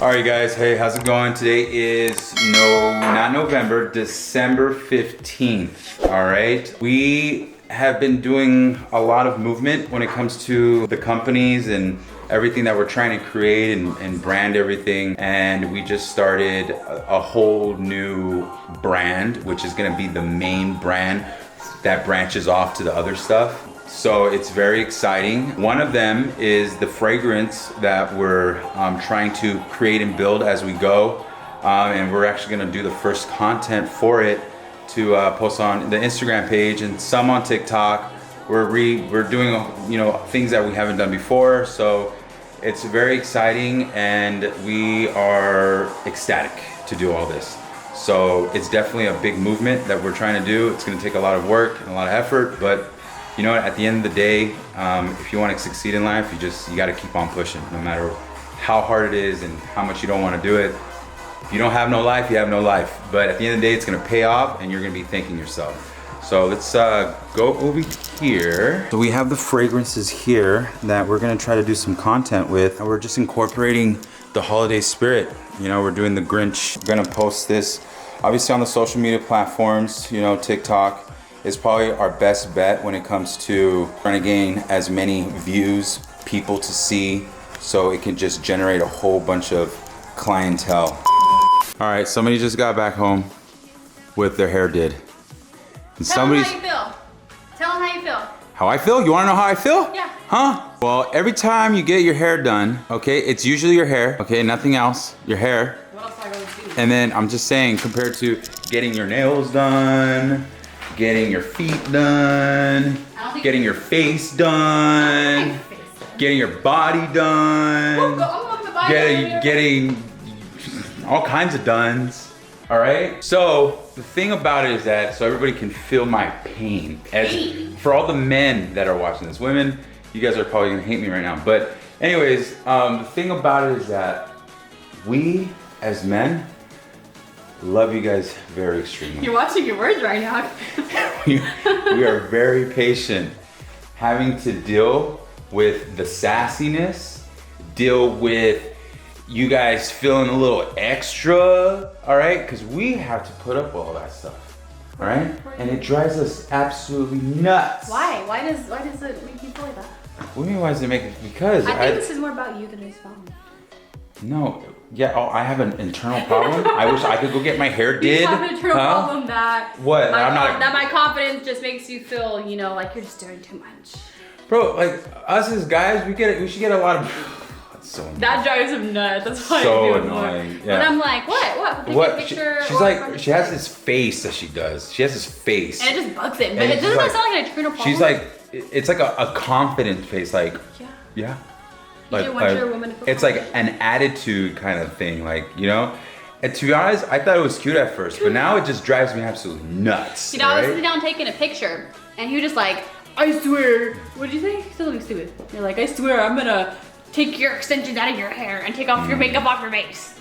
All right, guys. Hey, how's it going? Today is not November, December 15th. All right. We have been doing a lot of movement when it comes to the companies and everything that we're trying to create and brand everything. And we just started a whole new brand, which is going to be the main brand that branches off to the other stuff. So it's very exciting. One of them is the fragrance that we're trying to create and build as we go. And we're actually gonna do the first content for it to post on the Instagram page and some on TikTok. We're doing things that we haven't done before. So it's very exciting and we are ecstatic to do all this. So it's definitely a big movement that we're trying to do. It's gonna take a lot of work and a lot of effort, but you know what, at the end of the day, if you want to succeed in life, you got to keep on pushing, no matter how hard it is and how much you don't want to do it. If you don't have no life, you have no life. But at the end of the day, it's going to pay off and you're going to be thanking yourself. So let's go over here. So we have the fragrances here that we're going to try to do some content with. And we're just incorporating the holiday spirit. You know, we're doing the Grinch. We're going to post this obviously on the social media platforms, TikTok. Is probably our best bet when it comes to trying to gain as many views, people to see, so it can just generate a whole bunch of clientele. All right, somebody just got back home with their hair did. And Tell them how you feel. Tell them how you feel. How I feel? You wanna know how I feel? Yeah. Huh? Well, every time you get your hair done, okay, it's usually your hair, okay, nothing else, your hair. What else am I going to do? And then I'm just saying, compared to getting your nails done, getting your feet done, getting your face done, getting your body done, getting all kinds of dones. All right. So the thing about it is that so everybody can feel my pain. For all the men that are watching this, women, you guys are probably gonna hate me right now. But anyways, the thing about it is that we as men love you guys very extremely. You're watching your words right now. we are very patient, having to deal with the sassiness, deal with you guys feeling a little extra, all right? Because we have to put up with all that stuff, all right? And it drives us absolutely nuts. Why? Why does it make you feel like that? What do you mean, why does it make it? Because I think this is more about you than it's about me. No, yeah, I have an internal problem. I wish I could go get my hair did. You have an internal problem that what? That my confidence just makes you feel, like you're just doing too much. Bro, like us as guys, we should get a lot of. That's so annoying. That drives him nuts. That's why so I do it annoying. more. Yeah. But I'm like, what? Picture, she's like, she has this face that she does. She has this face. And it just bugs him. But it doesn't sound like an internal problem. She's like, it's like a confident face, like, yeah. It's like an attitude kind of thing, And to be honest, I thought it was cute at first, but now it just drives me absolutely nuts. I was sitting down taking a picture, and he was just like, I swear. What did you say? He said something stupid. You're like, I swear I'm gonna take your extensions out of your hair and take off your makeup off your face.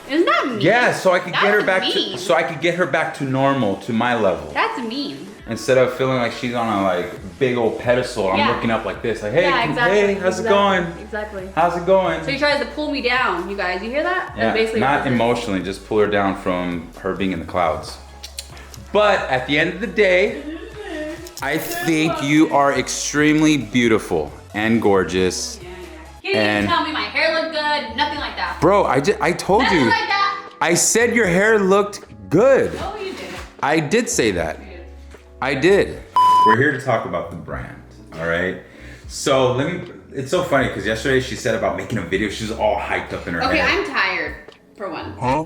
Isn't that mean? Yeah, so I could get her back to normal, to my level. That's mean. Instead of feeling like she's on a big old pedestal, I'm looking up like this, like, hey, hey, how's it going? Exactly. How's it going? So he tries to pull me down, you guys. You hear that? Yeah, basically not emotionally, just pull her down from her being in the clouds. But at the end of the day, I think you are extremely beautiful and gorgeous. You didn't even tell me my hair looked good, nothing like that. Bro, I told you. Nothing like that. I said your hair looked good. No, you didn't. I did say that. I did. We're here to talk about the brand, all right? So it's so funny because yesterday she said about making a video. She was all hyped up in her Okay, head. I'm tired, for one. Huh?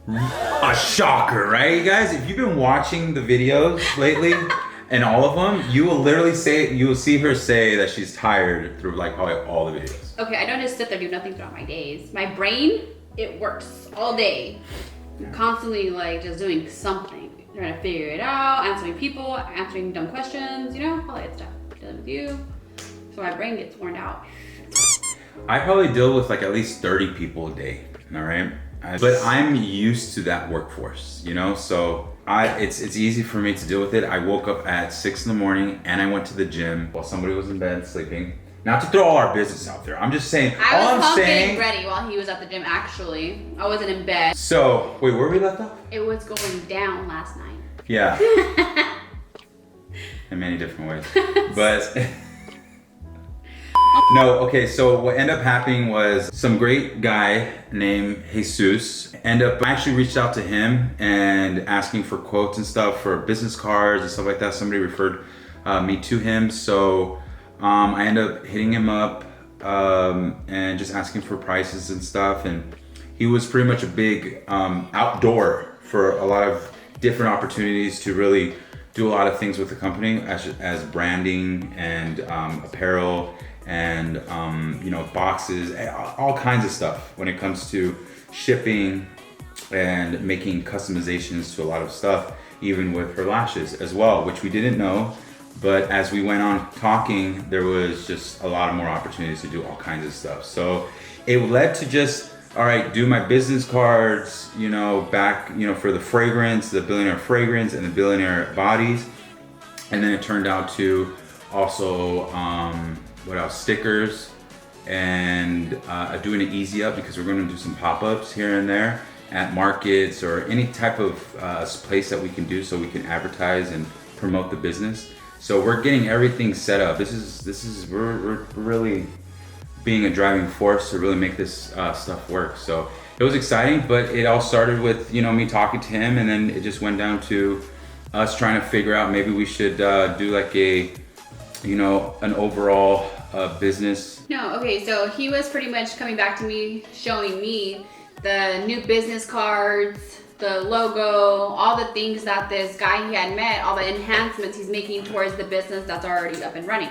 A shocker, right, you guys? If you've been watching the videos lately, and all of them, you will see her say that she's tired through probably all the videos. Okay, I don't just sit there do nothing throughout my days. My brain, it works all day. I'm constantly just doing something. Trying to figure it out, answering people, answering dumb questions, all that stuff. Dealing with you. So my brain gets worn out. I probably deal with at least 30 people a day, all right? But I'm used to that workforce, so it's easy for me to deal with it. I woke up at 6 in the morning and I went to the gym while somebody was in bed sleeping. Not to throw all our business out there. I'm just saying. I was getting ready while he was at the gym. Actually, I wasn't in bed. So wait, where we left off? It was going down last night. Yeah. In many different ways, but. No, okay, so what ended up happening was some great guy named Jesus I actually reached out to him and asking for quotes and stuff for business cards and stuff like that. Somebody referred me to him, so I ended up hitting him up and just asking for prices and stuff, and he was pretty much a big outdoor for a lot of different opportunities to really do a lot of things with the company as branding and apparel and boxes, all kinds of stuff when it comes to shipping and making customizations to a lot of stuff, even with her lashes as well, which we didn't know. But as we went on talking, there was just a lot of more opportunities to do all kinds of stuff. So it led to just, all right, do my business cards, back, for the fragrance, the Billionaire fragrance and the Billionaire bodies. And then it turned out to also, what else? Stickers and doing an easy up, because we're going to do some pop-ups here and there at markets or any type of place that we can do so we can advertise and promote the business. So we're getting everything set up. We're really being a driving force to really make this stuff work. So it was exciting, but it all started with me talking to him, and then it just went down to us trying to figure out maybe we should do like an overall business. No, okay, so he was pretty much coming back to me, showing me the new business cards, the logo, all the things that this guy he had met, all the enhancements he's making towards the business that's already up and running.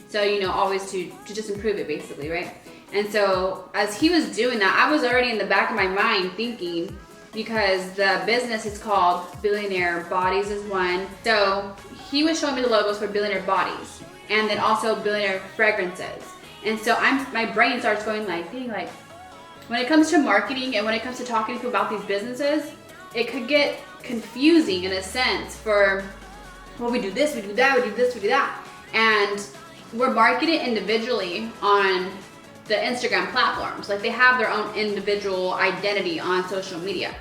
So, always to just improve it basically, right? And so as he was doing that, I was already in the back of my mind thinking, because the business is called Billionaire Bodies is one. So he was showing me the logos for Billionaire Bodies and then also Billionaire Fragrances. And so my brain starts going like, dang, like when it comes to marketing and when it comes to talking to people about these businesses, it could get confusing in a sense for, well, we do this, we do that, we do this, we do that. And we're marketed individually on the Instagram platforms. Like they have their own individual identity on social media.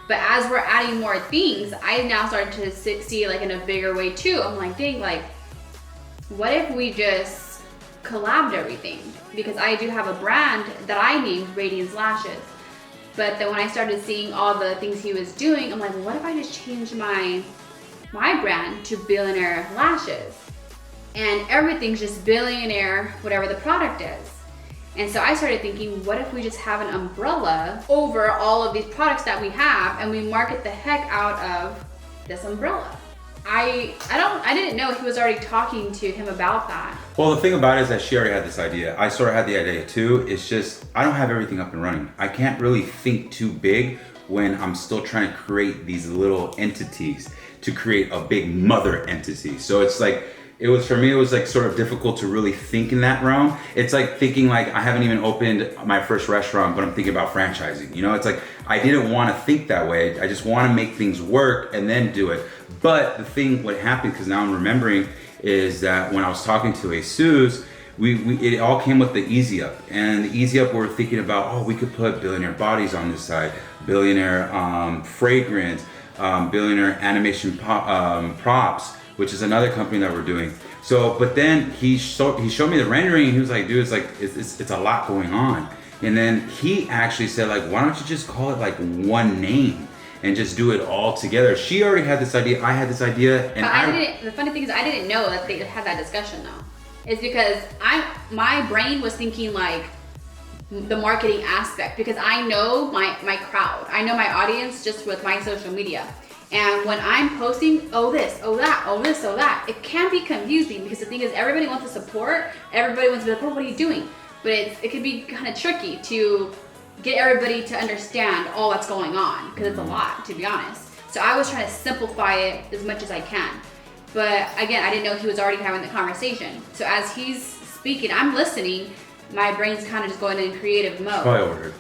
But as we're adding more things, I now started to see like in a bigger way too. I'm like, dang, like, what if we just collabed everything? Because I do have a brand that I named Radiance Lashes. But then when I started seeing all the things he was doing, I'm like, well, what if I just change my brand to Billionaire Lashes? And everything's just Billionaire, whatever the product is. And so I started thinking, what if we just have an umbrella over all of these products that we have and we market the heck out of this umbrella? I didn't know he was already talking to him about that. Well, the thing about it is that she already had this idea. I sort of had the idea too. It's just, I don't have everything up and running. I can't really think too big when I'm still trying to create these little entities to create a big mother entity. So it's like, for me, it was like sort of difficult to really think in that realm. It's like thinking like I haven't even opened my first restaurant, but I'm thinking about franchising. It's like I didn't want to think that way. I just want to make things work and then do it. But the thing, what happened, because now I'm remembering, is that when I was talking to Jesus, it all came with the easy up. And the easy up, we were thinking about, we could put Billionaire Bodies on this side, Billionaire Fragrance, Billionaire Animation Props, which is another company that we're doing. So, but then he showed me the rendering, and he was like, dude, it's a lot going on. And then he actually said, like, why don't you just call it like one name and just do it all together? She already had this idea, I had this idea, and the funny thing is I didn't know that they had that discussion though. It's because my brain was thinking like the marketing aspect, because I know my crowd. I know my audience just with my social media. And when I'm posting, oh this, oh that, oh this, oh that, it can be confusing because the thing is everybody wants to support, everybody wants to be like, oh, what are you doing? But it could be kind of tricky to get everybody to understand all that's going on, because it's a lot, to be honest. So I was trying to simplify it as much as I can. But again, I didn't know he was already having the conversation. So as he's speaking, I'm listening, my brain's kind of just going in creative mode. Probably overheard.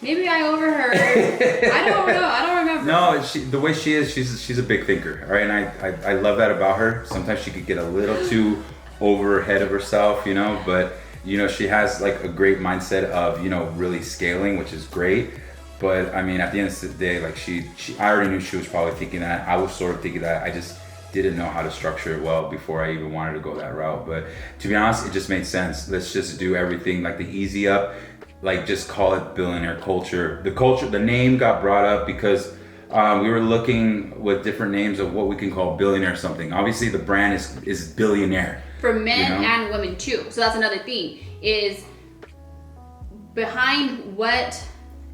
Maybe I overheard. I don't know. I don't remember. No, the way she is, she's a big thinker, all right? And I love that about her. Sometimes she could get a little too over ahead of herself, but you know, she has like a great mindset of, you know, really scaling, which is great. But I mean, at the end of the day, like I already knew she was probably thinking that. I was sort of thinking that. I just didn't know how to structure it well before I even wanted to go that route. But to be honest, it just made sense. Let's just do everything like the easy up, like just call it Billionaire Culture. The name got brought up because we were looking with different names of what we can call Billionaire something. Obviously the brand is Billionaire. For men, you know? And women too. So that's another thing, is behind what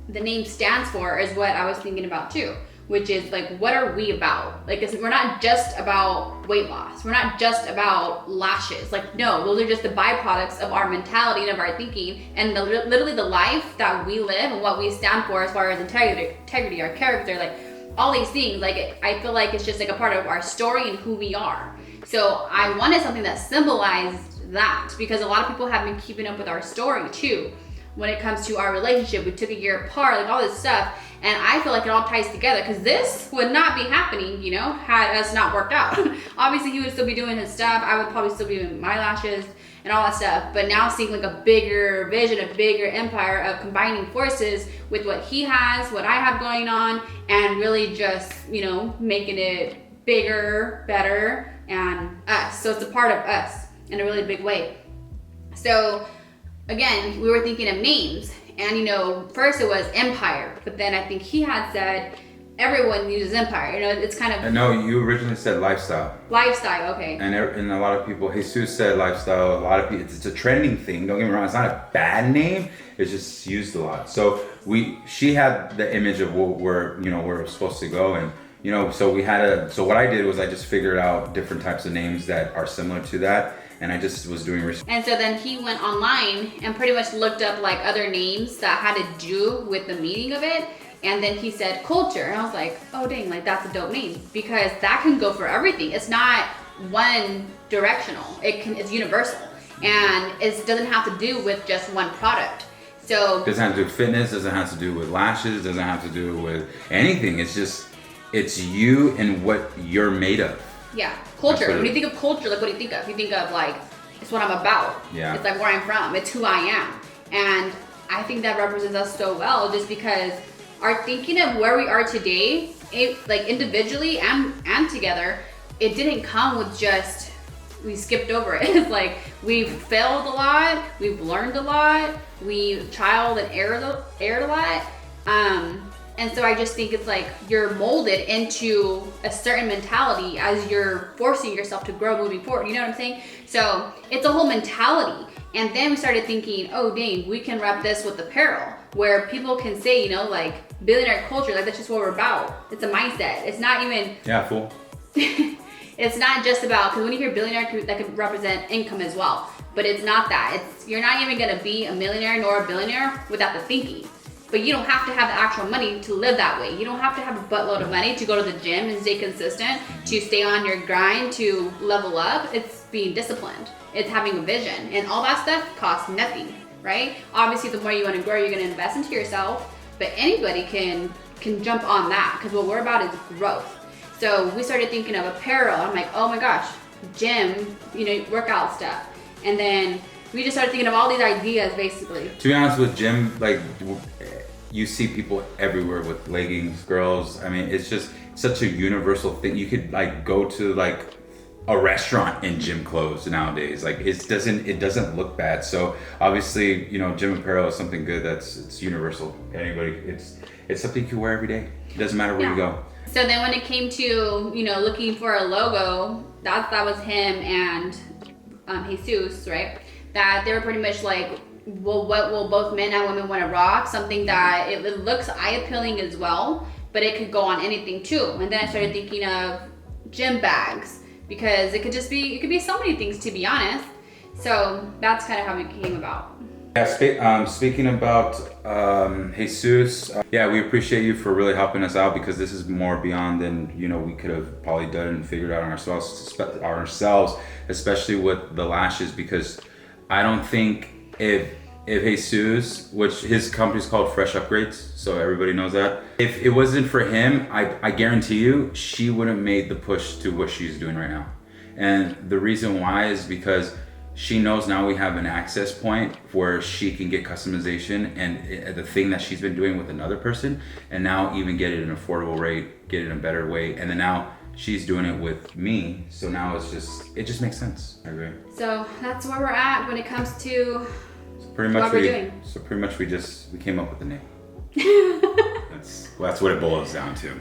the name stands for is what I was thinking about too, which is like, what are we about? Like, we're not just about weight loss. We're not just about lashes. Like, no, those are just the byproducts of our mentality and of our thinking, and literally the life that we live and what we stand for as far as integrity, our character, like all these things. Like, I feel like it's just like a part of our story and who we are. So I wanted something that symbolized that, because a lot of people have been keeping up with our story too. When it comes to our relationship, we took a year apart, like all this stuff. And I feel like it all ties together, because this would not be happening, you know, had us not worked out. Obviously, he would still be doing his stuff. I would probably still be doing my lashes and all that stuff. But now seeing like a bigger vision, a bigger empire of combining forces with what he has, what I have going on, and really just, you know, making it bigger, better, and us. So it's a part of us in a really big way. So again, we were thinking of names, and you know, first it was Empire, but then I think he had said everyone uses Empire. You know, it's kind of. No, you originally said lifestyle. Lifestyle, okay. And a lot of people, Jesus said lifestyle. A lot of people, it's a trending thing. Don't get me wrong. It's not a bad name. It's just used a lot. So she had the image of what we're supposed to go, and you know, so what I did was I just figured out different types of names that are similar to that. And I just was doing research. And so then he went online and pretty much looked up like other names that had to do with the meaning of it. And then he said culture. And I was like, oh dang, like that's a dope name, because that can go for everything. It's not one directional. It's universal. And it doesn't have to do with just one product. So doesn't have to do with fitness, doesn't have to do with lashes, doesn't have to do with anything. It's you and what you're made of. Yeah, culture. When you think of culture, like what do you think of? You think of like, it's what I'm about. Yeah. It's like where I'm from. It's who I am. And I think that represents us so well, just because our thinking of where we are today, like individually and together, it didn't come with just, we skipped over it. It's like we've failed a lot, we've learned a lot, we trialed and erred a lot. And so I just think it's like you're molded into a certain mentality as you're forcing yourself to grow moving forward. You know what I'm saying? So it's a whole mentality. And then we started thinking, oh dang, we can wrap this with apparel, where people can say, you know, like billionaire culture, like that's just what we're about. It's a mindset. It's not even. Yeah, fool. It's not just about, because when you hear billionaire, that could represent income as well. But it's not that. You're not even gonna be a millionaire nor a billionaire without the thinking. But you don't have to have the actual money to live that way. You don't have to have a buttload of money to go to the gym and stay consistent, to stay on your grind, to level up. It's being disciplined. It's having a vision. And all that stuff costs nothing, right? Obviously, the more you want to grow, you're going to invest into yourself. But anybody can jump on that, because what we're about is growth. So we started thinking of apparel. I'm like, oh my gosh, gym, you know, workout stuff. And then we just started thinking of all these ideas, basically. To be honest, with gym, like, you see people everywhere with leggings, girls. I mean, it's just such a universal thing. You could like go to like a restaurant in gym clothes nowadays. Like it doesn't look bad. So obviously, you know, gym apparel is something good. It's universal. Anybody, it's something you can wear every day. It doesn't matter where you go. So then when it came to, you know, looking for a logo, that was him and Jesus, right? That they were pretty much like, well, what will both men and women want to rock? Something that it looks eye-appealing as well, but it could go on anything too. And then I started thinking of gym bags, because it could be so many things, to be honest. So that's kind of how it came about. Yeah, speaking about Jesus, yeah, we appreciate you for really helping us out, because this is more beyond than, you know, we could have probably done and figured out ourselves, especially with the lashes, because I don't think if Jesus, which his company's called Fresh Upgrades, so everybody knows that, if it wasn't for him, I guarantee you she wouldn't have made the push to what she's doing right now. And the reason why is because she knows now we have an access point where she can get customization and the thing that she's been doing with another person, and now even get it at an affordable rate, get it in a better way, and then now she's doing it with me. So now it just makes sense. I agree. So that's where we're at when it comes to Pretty much what we're doing. So pretty much we came up with the name. That's what it boils down to.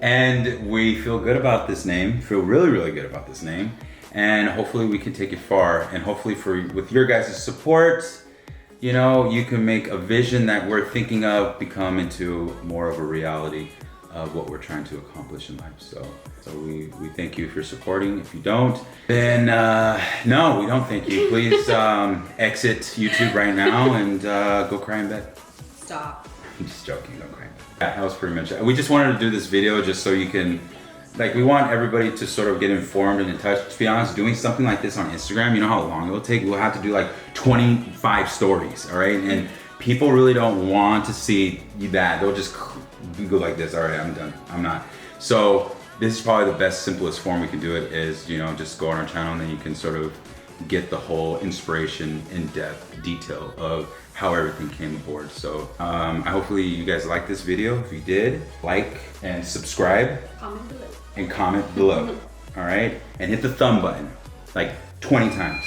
And we feel good about this name, feel really, really good about this name. And hopefully we can take it far. And hopefully with your guys' support, you know, you can make a vision that we're thinking of become into more of a reality of what we're trying to accomplish in life. So we thank you for supporting. If you don't, then no, we don't thank you. Please exit YouTube right now and go cry in bed. Stop. I'm just joking, don't cry in bed. Yeah, that was pretty much it. We just wanted to do this video just so you can, like, we want everybody to sort of get informed and in touch. To be honest, doing something like this on Instagram, you know how long it will take? We'll have to do like 25 stories, all right? And people really don't want to see that. They'll just go like this, all right, I'm done, I'm not. So this is probably the best, simplest form we can do it is, you know, just go on our channel and then you can sort of get the whole inspiration, in-depth detail of how everything came aboard. So hopefully you guys like this video. If you did, like and subscribe. Comment below. And comment below, all right? And hit the thumb button like 20 times.